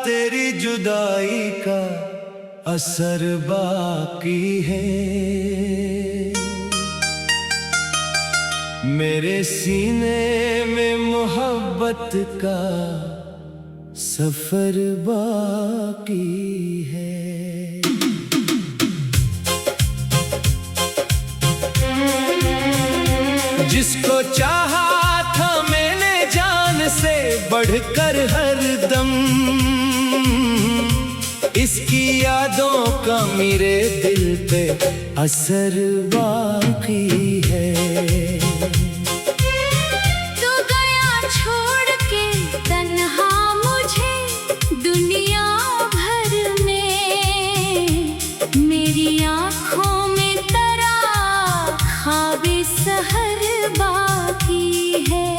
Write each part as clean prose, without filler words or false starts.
तेरी जुदाई का असर बाकी है। मेरे सीने में मोहब्बत का सफर बाकी है। जिसको चाहा था मैंने जान से बढ़कर हरदम, इसकी यादों का मेरे दिल पे असर बाकी है। तू गया छोड़ के तन्हा मुझे दुनिया भर में, मेरी आँखों में तरा ख्वाबे सहर बाकी है।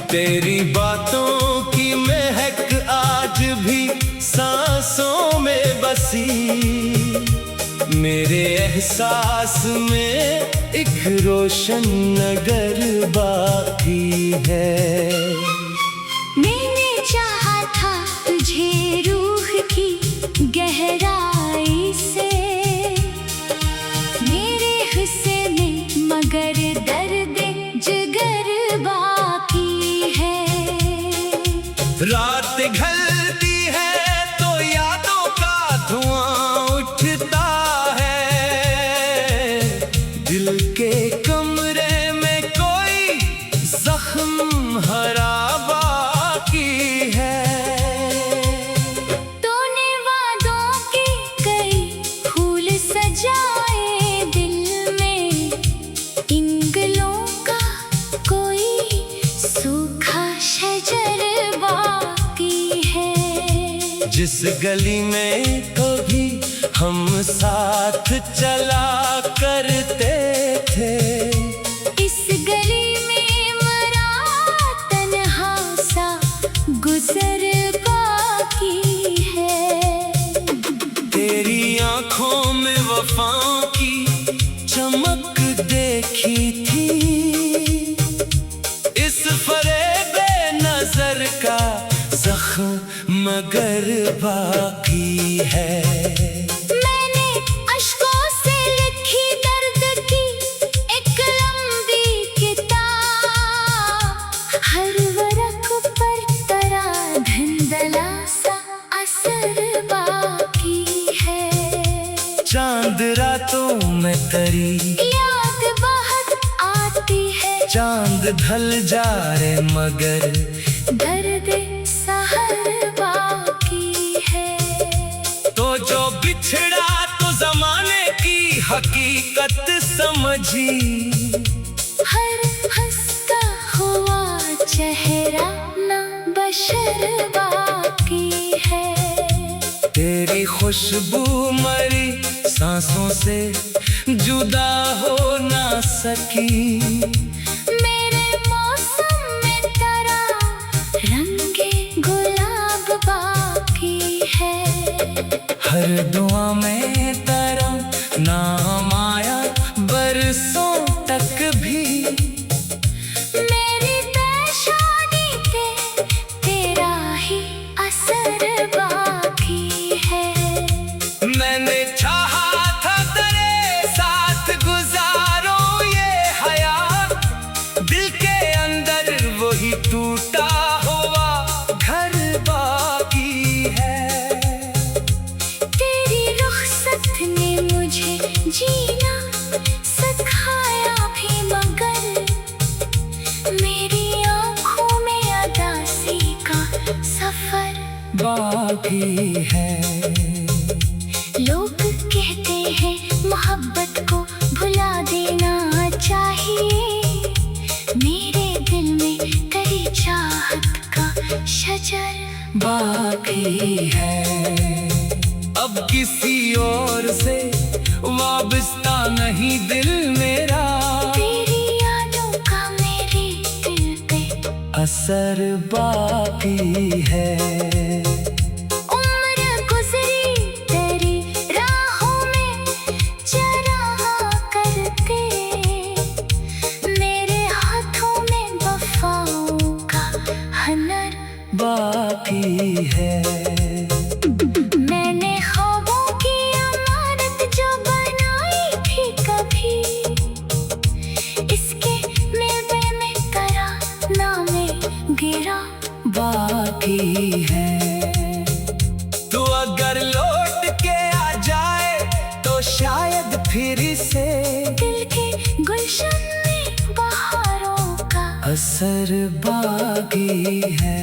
तेरी बातों की महक आज भी सांसों में बसी, मेरे एहसास में एक रोशन नगर बाकी है। मैंने चाहा था तुझे रूह की गहराई से, मेरे हिस्से में मगर दर्द जिगर बाकी है। रात ढलती है तो यादों का धुआं उठता है, दिल के कमरे में कोई जख्म हरा बाकी है। तूने वादों के कई फूल सजाए दिल में, इन गलों का कोई सूखा शजर बाकी है। जिस गली में कभी हम साथ चला करते थे, इस गली में मरा तन्हा सा गुजर बाकी है। तेरी आंखों में वफाओं की चमक देखी थी, इस फरेबे नजर का जख्म मगर बाकी है। मैंने अश्कों से लिखी दर्द की एक लंबी किताब, हर वर्क पर तरा धुंधला सा असर बाकी है। चांद रातों में तेरी याद बहुत आती है, चांद ढल जा रे मगर दर्द सहर बाकी है। तो जो बिछड़ा तो जमाने की हकीकत समझी, हर हंसता हुआ चेहरा ना बशर बाकी है। तेरी खुशबू मरी सांसों से जुदा हो ना सकी, मेरे मौसम में तरा रंगे गुलाब बाकी है। हर दुआ में तेरा नाम आया बरसों तक भी, मेरी पेशानी पे तेरा ही असर बाकी है। मैंने चाहा था तेरे साथ गुजारो ये हयात, दिल के अंदर वही टूटा हुआ घर बाकी है। तेरी रुखसत ने मुझे जीना सिखाया भी मगर, मेरी आँखों में अदासी का सफर बाकी है। लोग कहते हैं मोहब्बत को भुला देना चाहिए, मेरे दिल में तेरी चाहत का शजर बाकी है। अब किसी और से वाबस्ता नहीं दिल मेरा, तेरी यादों का मेरे दिल पे असर बाकी है। उम्र गुजरी तेरी राहों में चरा करके, मेरे हाथों में वफाओं का हनर बाकी है। बाकी है। तू अगर लौट के आ जाए तो शायद फिर से दिल के गुलशन में बहारों का असर बाकी है।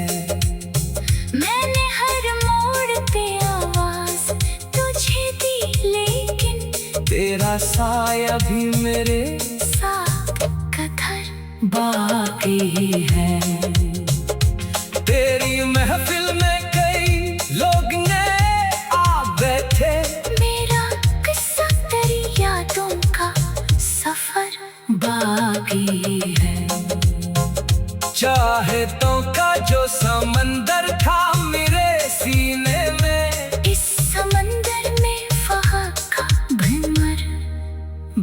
मैंने हर मोड़ पे आवाज तुझे दी, लेकिन तेरा साया भी मेरे साथ कथर बाकी है। तेरी महफिल में कई लोग नए आ बैठे, मेरा किस्सा तेरी यादों का सफर बाकी है। चाहतों का जो समंदर था मेरे सीने में, इस समंदर में वहाँ का भंवर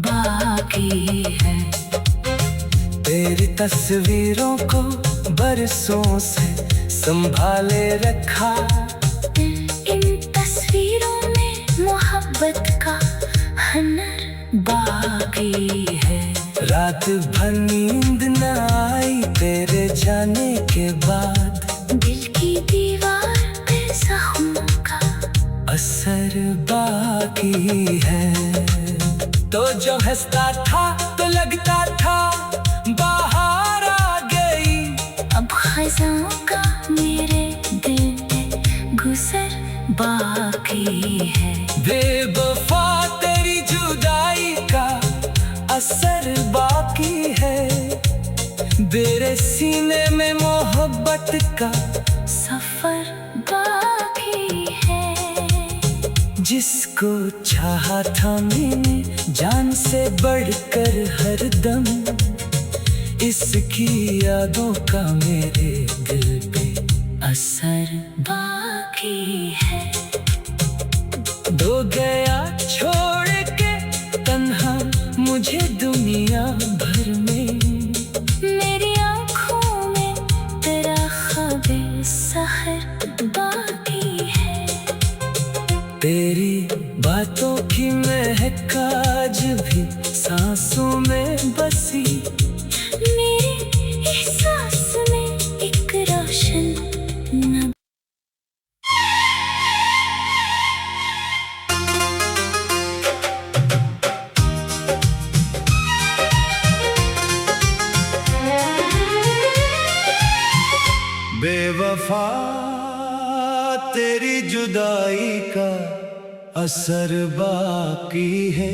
बाकी है। तेरी तस्वीरों को बरसों से संभाले रखा, इन तस्वीरों में मोहब्बत का हनर बाकी है। रात भर नींद न आई तेरे जाने के बाद, दिल की दीवार पे जख्मों का असर बाकी है। तो जो हंसता था तो लगता था बाहर आ गई, अब खज़ां का मेरे दिल पे गुजर बाकी है। बेवफा तेरी जुदाई का असर बाकी है। तेरे सीने में मोहब्बत का सफर बाकी है। जिसको चाहा था मैंने जान से बढ़कर हरदम, इसकी यादों का मेरे दिल पे असर बाकी है। दो गया छोड़ के तन्हा मुझे दुनिया भर में, मेरी आँखों में तेरा ख्वाबे सहर बाकी है। तेरी बातों की महक आज भी सांसों में बसी, मेरे एहसास में एक रोशन न बेवफा तेरी जुदाई का असर बाकी है।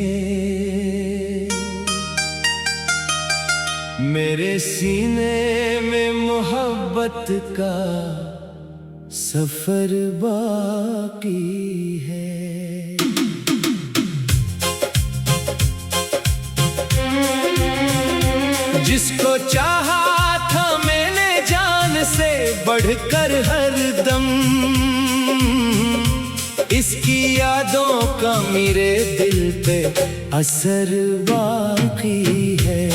मेरे सीने में मोहब्बत का सफर बाकी है। जिसको चाहा था मैंने जान से बढ़कर हरदम, इसकी यादों का मेरे दिल पे असर बाकी है।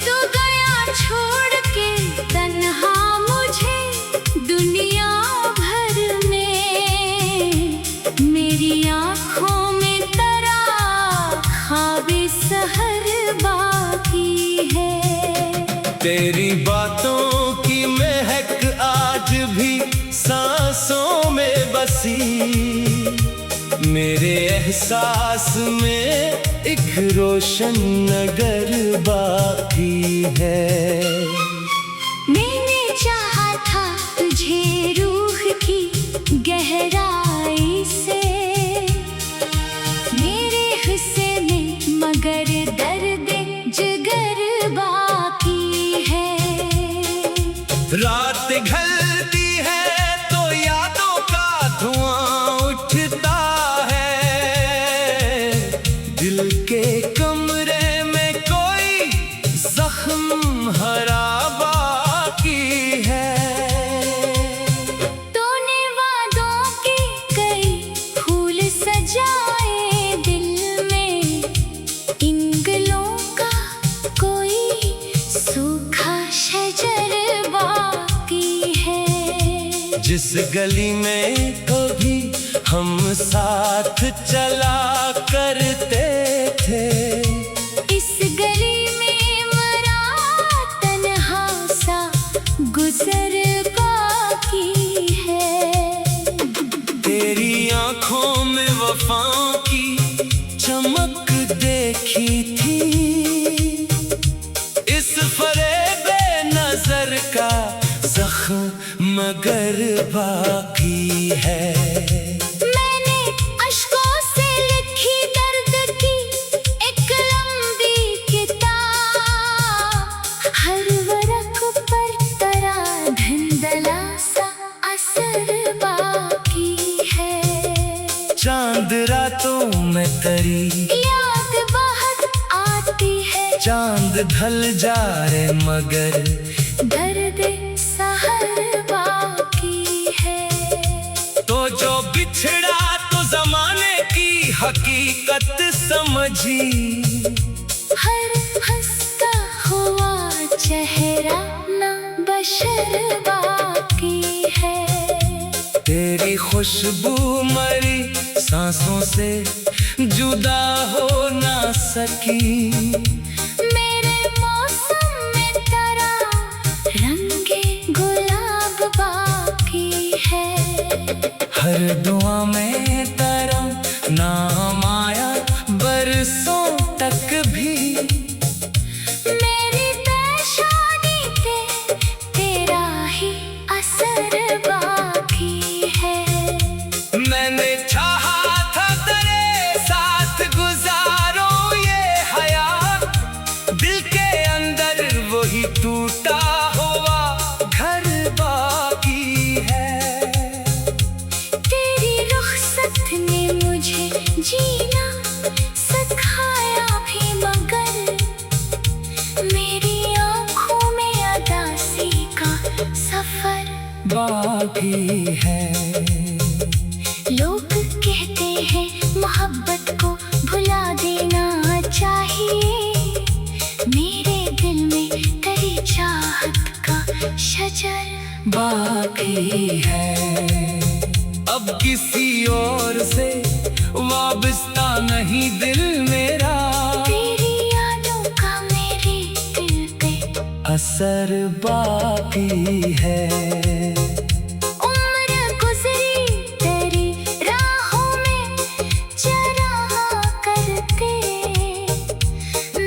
तू गया छोड़ के तन्हा मुझे दुनिया भर में, मेरी आँखों में तेरा ख्वाबे सहर बाकी है। तेरी बातों की महक आज भी सांसों में बसी, मेरे एहसास में एक रोशन नगर बाकी है। मैंने चाहा था तुझे रूह की गहराई से, मेरे हिस्से में मगर दर्द जिगर बाकी है। रात ढलती है तो यादों का धुआं उठता है, दिल के कमरे में कोई जख्म हरा बाकी है। तूने वादों के कई फूल सजाए दिल में, इन गलों का कोई सूखा शजर बाकी है। जिस गली में कभी हम साथ चला करते थे, इस गली में मरा तन्हा सा गुजर वफाओं की चमक देखी थी। इस फरेबे नजर का जख्म मगर बाकी है। मैंने अश्कों से लिखी दर्द की एक लंबी किताब, हर वरक पर तरा धुंधला सा असर बाकी है। चांद रातों में तरी याद बहुत आती है, चांद ढल जा रे मगर दर्द सहर बाकी है। तो जो बिछड़ा तो जमाने की हकीकत समझी। हर हंसता हुआ चेहरा ना बशर बाकी है। तेरी खुशबू मरी सांसों से जुदा हो ना सकी। मेरे मौसम में तरा रंगे गुलाब बाकी है। हर दुआ में तरम नाम आया बरसों तक भी। मेरी पेशानी पे तेरा ही असर बाकी है। मैंने चाहा था तेरे साथ गुजारो ये हयात, दिल के अंदर वही टूटा हुआ घर बाकी है। तेरी रुखसत ने मुझे जीना सिखाया भी, मगर मेरी आँखों में अदासी का सफर बाकी है। लोग कहते हैं मोहब्बत को भुला देना चाहिए, मेरे दिल में तेरी चाहत का शजर बाकी है। अब किसी और से वाबस्ता नहीं दिल मेरा, तेरी यादों का मेरे दिल पे असर बाकी है। उम्र गुजरी तेरी राहों में चरा करके,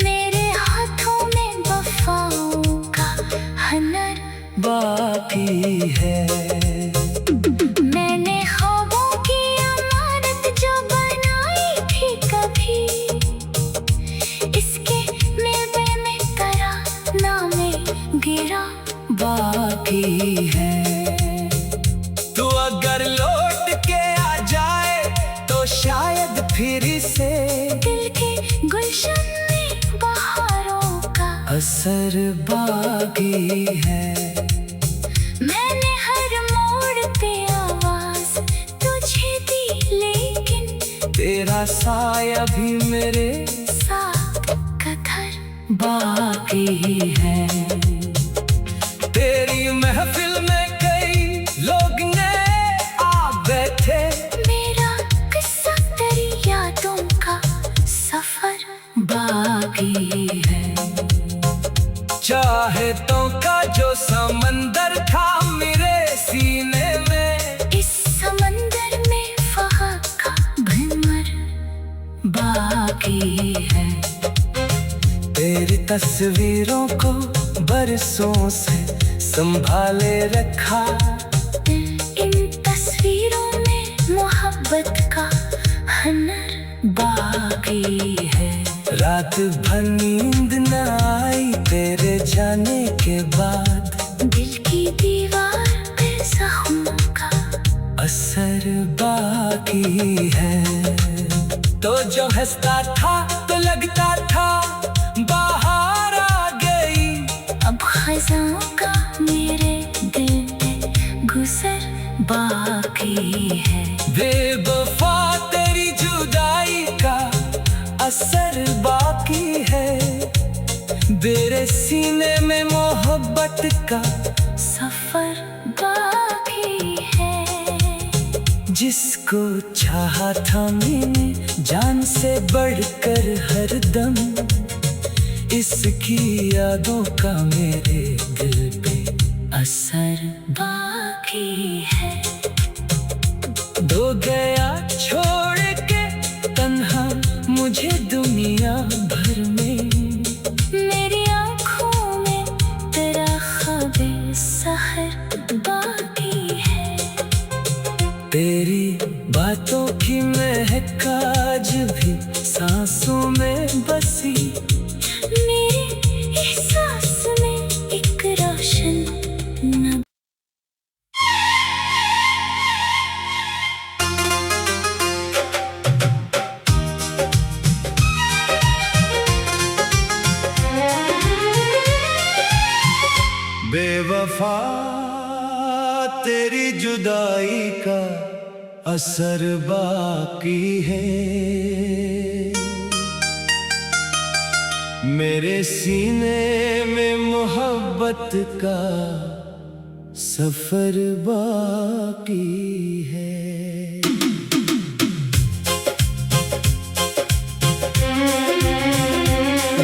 मेरे हाथों में वफाओं का हनर बाकी है। मैंने ख्वाबों की इमारत जो बनाई थी कभी, इसके मिलबे में तरा नामे गिरा बाकी है। तू अगर लौट के आ जाए तो शायद फिर से दिल के गुलशन में बहारों का असर बाकी है। मैंने हर मोड़ पे आवाज तुझे दी, लेकिन तेरा साया भी मेरे साथ कदर बाकी है। तेरी महफिल में कई लोग ने आ बैठे, मेरा किस्सा तेरी यादों का सफर बाकी है। चाहतों का जो समंदर था मेरे सीने में, इस समंदर में फहा का भंवर बाकी है। तेरी तस्वीरों को बरसों से संभाले रखा, इन तस्वीरों में मोहब्बत का हनर बाकी है। रात भर नींद न आई तेरे जाने के बाद, दिल की दीवार पे जख्मों का असर बाकी है। तो जो हंसता था तो लगता था बाहर आ गई, अब खज़ां का मेरे दिल पे गुजर बाकी है। बेवफा तेरी जुदाई का असर बाकी है। तेरे सीने में मोहब्बत का सफर बाकी है। जिसको चाहा था मैंने जान से बढ़कर हरदम, इसकी यादों का मेरे दिल पे असर बाकी है। दो गया छोड़ के तेरी बातों की महक आज भी सांसों में बसी, मेरे एहसास में एक रोशन न बेवफा तेरी जुदाई का असर बाकी है, मेरे सीने में मोहब्बत का सफर बाकी है।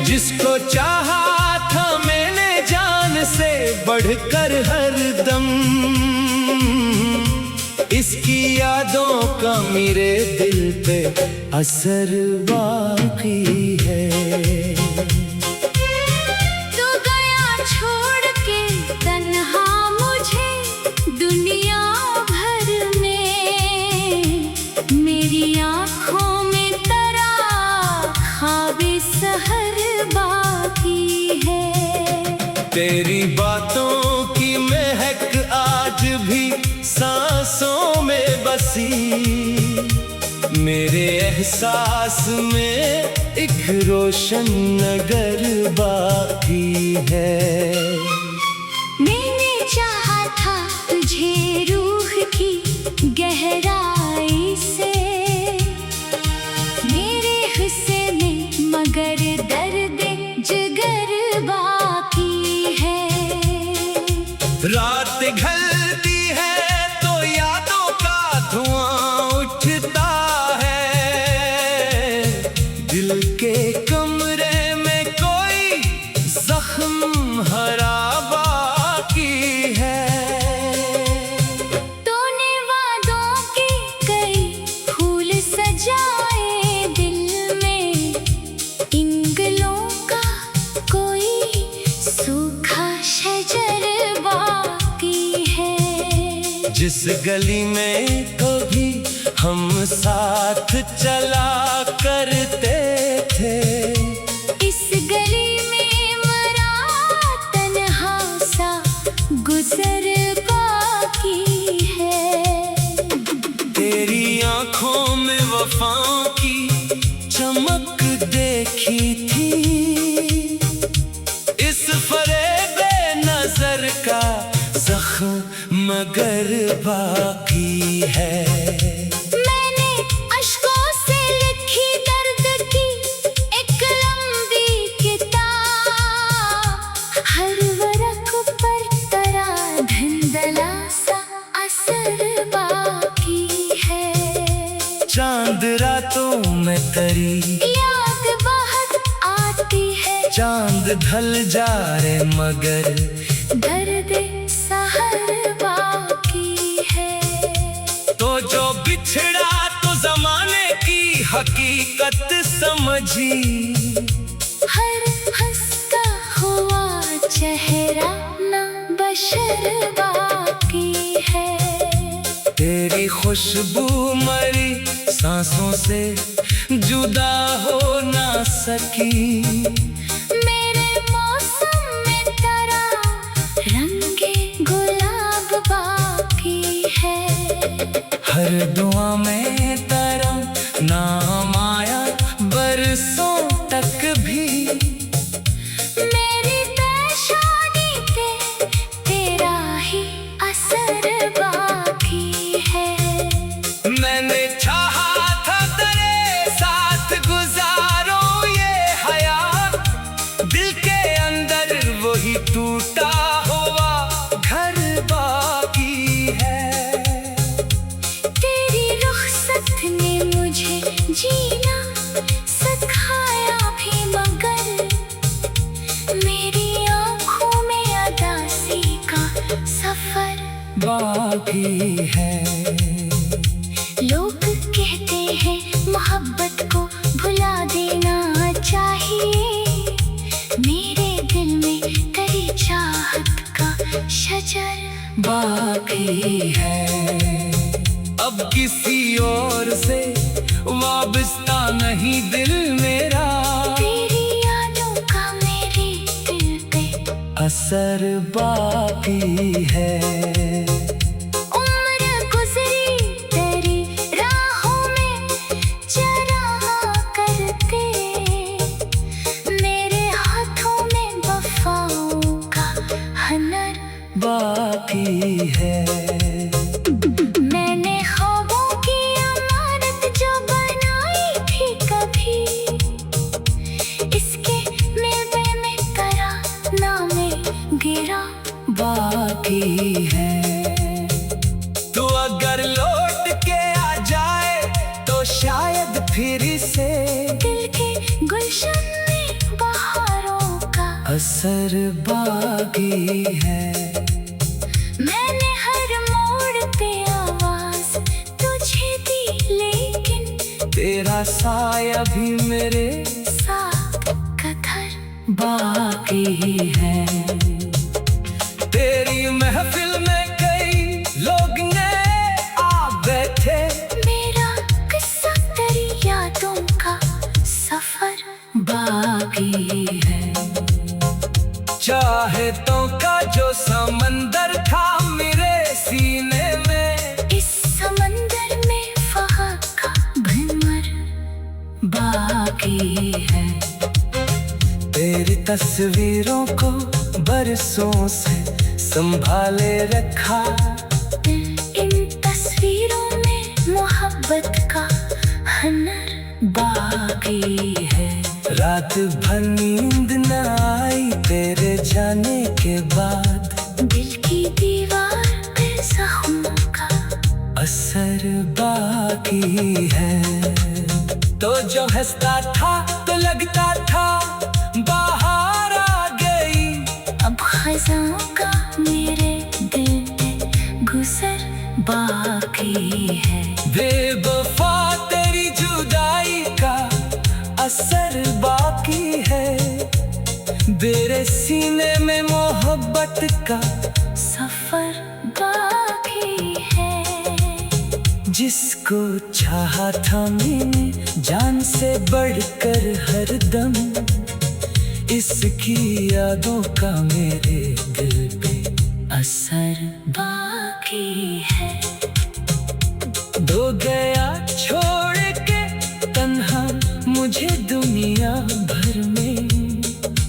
जिसको चाहा था मैंने जान से बढ़कर हरदम, इसकी यादों का मेरे दिल पे असर बाकी है। तू गया छोड़ के तन्हा मुझे दुनिया भर में, मेरी आँखों में तरा ख्वाबे सहर बाकी है। तेरी बातों की महक आज भी सांसों में बसी, मेरे एहसास में एक रोशन नगर बाकी है। मैंने चाहा था तुझे रूह की गहराई से, मेरे हिस्से में मगर दर्द जिगर बाकी है। रात ढलती है तो यादों का धुआं उठता है, दिल के कमरे में कोई जख्म हरा बाकी है। तूने वादों के कई फूल सजाए दिल में, इन गलों का कोई सूखा शजर बाकी है। जिस गली में कभी हम साथ चला करते थे, इस गली में मरा तन्हा सा गुजर बाकी है। तेरी आंखों में वफाओं की चमक देखी थी, इस फरेबे नजर का जख्म मगर बाकी है। मैंने अश्कों से लिखी दर्द की एक लंबी किताब, हर वरक पर तरा धुंधला सा असर बाकी है। चांद रातों में तेरी याद बहुत आती है, चांद ढल जा रे मगर दर्द सहर बाकी है। तो जो बिछड़ा तो जमाने की हकीकत समझी, हर हंसता हुआ चेहरा ना बशर बाकी है। तेरी खुशबू मरी सांसों से जुदा हो ना सकी, मेरे मौसम में तरा रंगे गुलाब बाकी है। हर दुआ में तरम नाम आया बरसों तक भी, मेरी पेशानी पे तेरा ही असर बाकी है। मैंने चाहा था तेरे साथ गुजारो ये हयात, दिल के अंदर वही टूटा हुआ घर बाकी है। तेरी रुखसत ने मुझे जीना सिखाया भी, मगर मेरी आँखों में अदासी का सफर बाकी है। लोग कहते हैं मोहब्बत को भुला देना चाहिए, मेरे दिल में तेरी चाहत का शजर बाकी है। अब किसी और से वाबस्ता नहीं दिल मेरा। तेरी यादों का मेरे दिल पे असर बाकी है। उम्र गुजरी तेरी राहों में चरा करके, मेरे हाथों में वफाओं का हनर बाकी है। मैंने ख्वाबों की अमानत जो बनाई थी कभी, इसके मिलबे में तराना में गिरा बाकी है। तू अगर लौट के आ जाए तो शायद फिर से दिल के गुलशन में बहारों का असर बाकी है। मैंने हर मोड़ पे आवाज तुझे दी, लेकिन तेरा साया भी मेरे साथ कथर बाकी है। तेरी महफिल में कई लोग ने आ बैठे, मेरा किस्सा तेरी यादों का सफर बाकी है। चाहतों का जो समंदर था मेरे सीने में, इस समंदर में वहाँ का भंवर बाकी है। तेरी तस्वीरों को बरसों से संभाले रखा, इन तस्वीरों में मोहब्बत का हनर बाकी है। रात भर नींद न आई तेरे जाने के बाद, दिल की दीवार पे जख्मों का असर बाकी है। तो जो हंसता था तो लगता था बाहर आ गई, अब खज़ां का मेरे दिल पे गुजर बाकी है। बेवफा तेरी जुदाई का असर बाकी है। तेरे सीने में मोहब्बत का सफर बाकी है। जिसको चाहा था मैंने जान से बढ़कर हरदम, इसकी यादों का मेरे दिल पे असर बाकी है। दो गया छोड़ के तन्हा मुझे दुनिया भर में,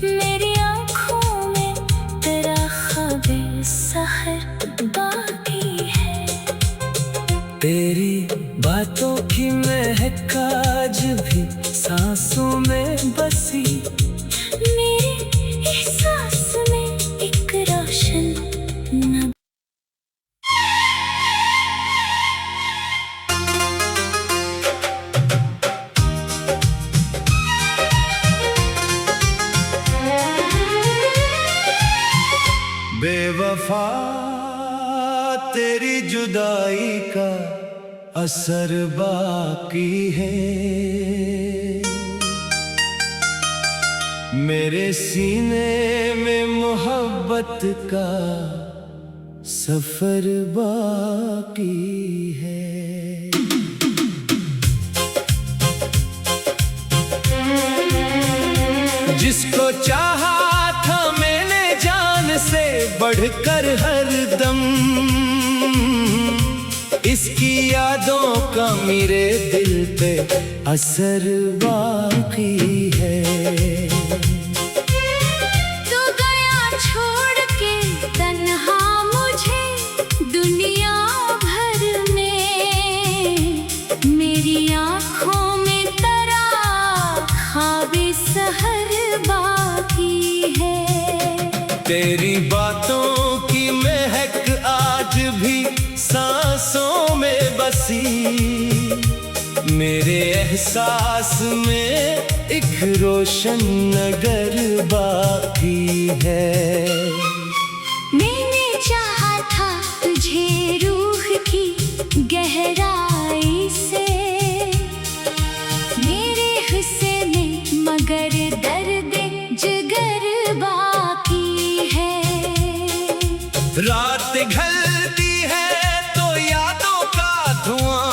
मेरी आँखों में तेरा ख्वाबे सहर बाकी है। तेरी बातों की महक आज भी सांसों में बसी, मेरे एहसास में एक रोशन न बेवफा तेरी जुदाई का असर बाकी है। मेरे सीने में मोहब्बत का सफर बाकी है। जिसको चाहा था मैंने जान से बढ़कर हरदम, इसकी यादों का मेरे दिल पे असर बाकी है। तू गया छोड़ के तन्हा मुझे दुनिया भर में, मेरी आँखों में तरा ख्वाबे सहर बाकी है। तेरी बातों की महक आज भी सांसों में बसी, मेरे एहसास में एक रोशन नगर बाकी है। मैंने चाहा था तुझे रूह की गहराई से, मेरे हिस्से में मगर दर्द जिगर बाकी है। रात ढलती है तो यादों का धुआं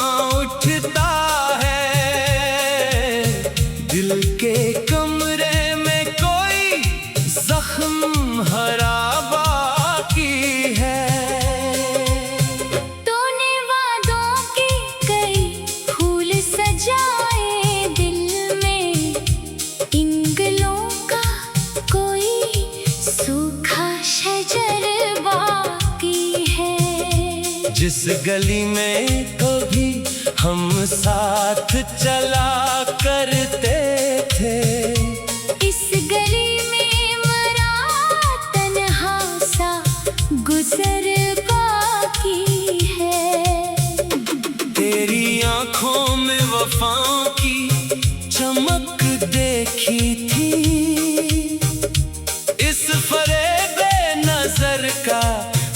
जिस गली में कभी हम साथ चला करते थे, इस गली में मरा तन्हा सा गुजर बाकी है। तेरी आंखों में वफाओं की चमक देखी थी, इस फरेबे नजर का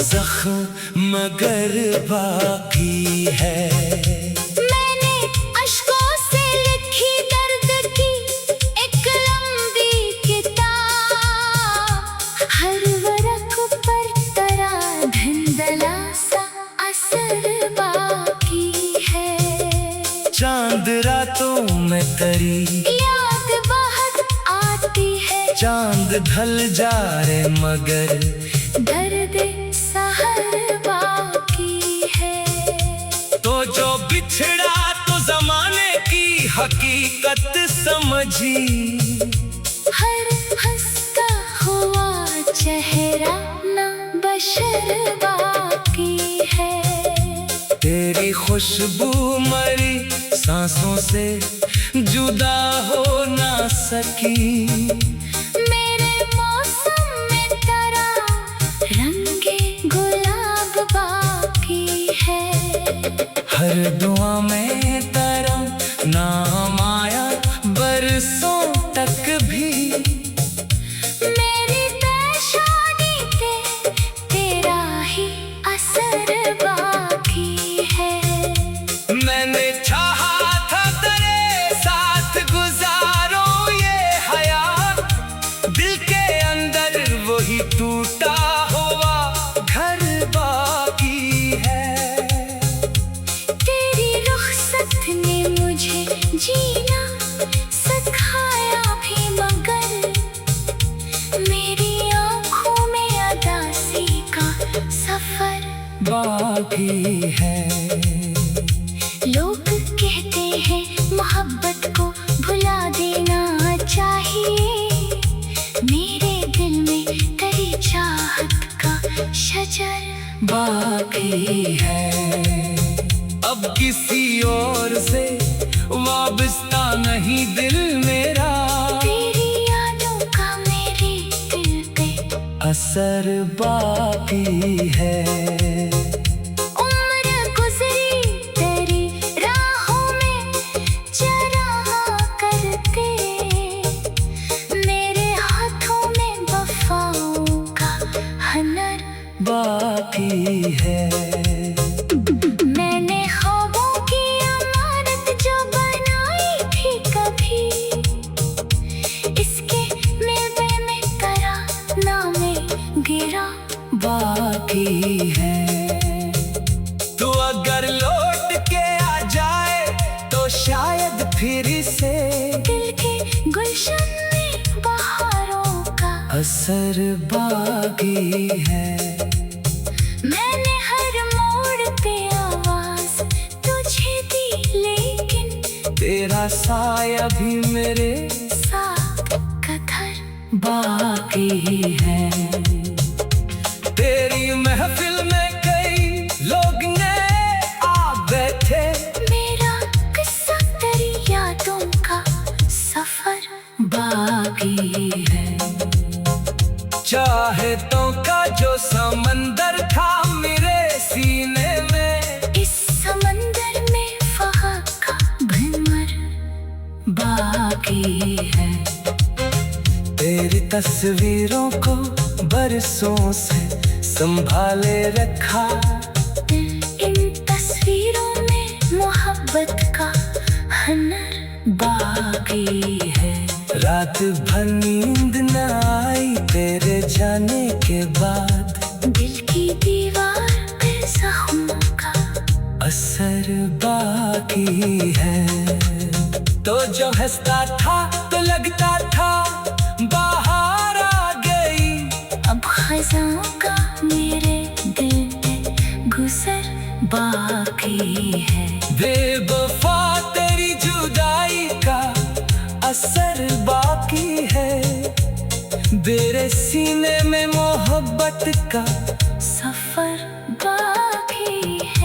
जख्म मगर बाकी है। मैंने अश्कों से लिखी दर्द की एक लंबी किताब, हर वरक़ पर तरह धुंधला सा असर बाकी है। चांद रातों में तरी याद बहुत आती है, चांद ढल जा रे मगर दर्द सहर बाकी है। तो जो बिछड़ा तो जमाने की हकीकत समझी, हर हंसता हुआ चेहरा ना बशर बाकी है। तेरी खुशबू मरी सांसों से जुदा हो ना सकी, मेरे मौसम में तेरा रंगे गुलाब बाकी है। हर दुआ में तेरा नाम आया बरसों तक भी, मेरी पेशानी पे तेरा ही असर बाकी है। मैंने चाहा था तेरे साथ गुजारो ये हयात, दिल के अंदर वही टूटा हुआ घर बाकी है। तेरी रुखसत ने मुझे जीना सिखाया भी, मगर मेरी आँखों में अदासी का सफर बाकी है। लोग कहते हैं मोहब्बत को भुला देना चाहिए, मेरे दिल में तेरी चाहत का शजर बाकी है। अब किसी और से वाबस्ता नहीं दिल मेरा, तेरी यादों का मेरे दिल पे असर बाकी है। उम्र गुजरी तेरी राहों में चरा करके, मेरे हाथों में वफाओं का हनर बाकी है। मैंने ख्वाबों की अमानत जो बनाई थी कभी, इसके मिलबे में करा नामे गिरा बाकी है। तू अगर लौट के आ जाए तो शायद फिर से दिल के गुलशन में बहारों का असर बाकी है। मैंने हर मोड़ पे आवाज तुझे दी, लेकिन तेरा साया भी मेरे साथ कथर बाकी है। तेरी महफिल में कई लोग ने आ बैठे, मेरा किस्सा तेरी यादों का सफर बाकी है। चाहतों का जो समंदर था मेरे सीने में, इस समंदर में फहा का भंवर बाकी है। तेरी तस्वीरों को बरसों से संभाले रखा, इन तस्वीरों में मोहब्बत का हनर बाकी है। रात भर नींद न आई तेरे जाने के बाद, दिल की दीवार पे जख्मों का असर बाकी है। तो जो हंसता था तो लगता था बाहर आ गई, अब खज़ां का मेरे दिल पे गुजर बाकी है। बेवफा तेरी जुदाई का असर बाकी है, तेरे सीने में मोहब्बत का सफर बाकी है।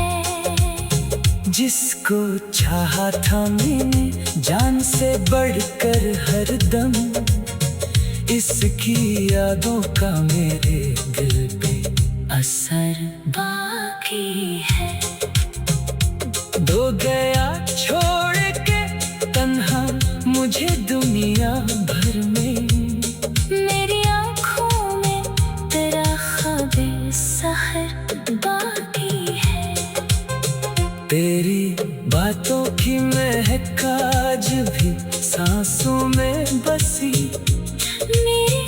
जिसको चाहा था मैंने जान से बढ़कर हरदम, इसकी यादों का मेरे दिल पे असर बाकी है। दो गया छोड़ के तन्हा मुझे दुनिया भर में, मेरी आँखों में तेरा ख्वाबे सहर बाकी है। तेरी बातों की महक आज भी सांसों में बसी, मेरे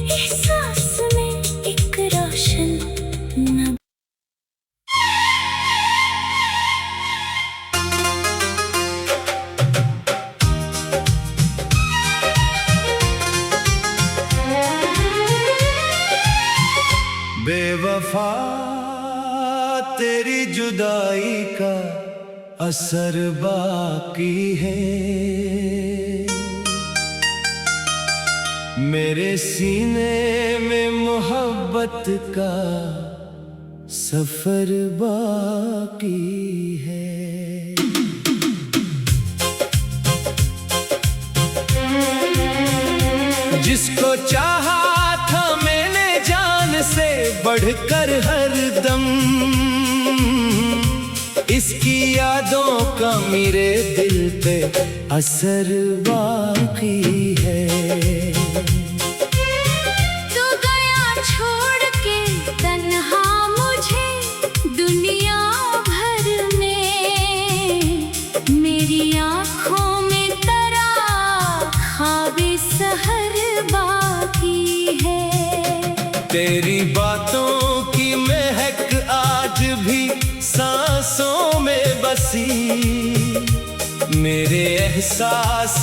एहसास में एक रोशन न बेवफा तेरी जुदाई का असर बाकी है, मेरे सीने में मोहब्बत का सफर बाकी है। जिसको चाहा था मैंने जान से बढ़कर हरदम, इसकी यादों का मेरे दिल पे असर बाकी है। तू गया छोड़ के तन्हा मुझे दुनिया भर में, मेरी आँखों में तेरा ख्वाबे सहर बाकी है। तेरी बातों की महक आज भी सांसों में बसी, मेरे एहसास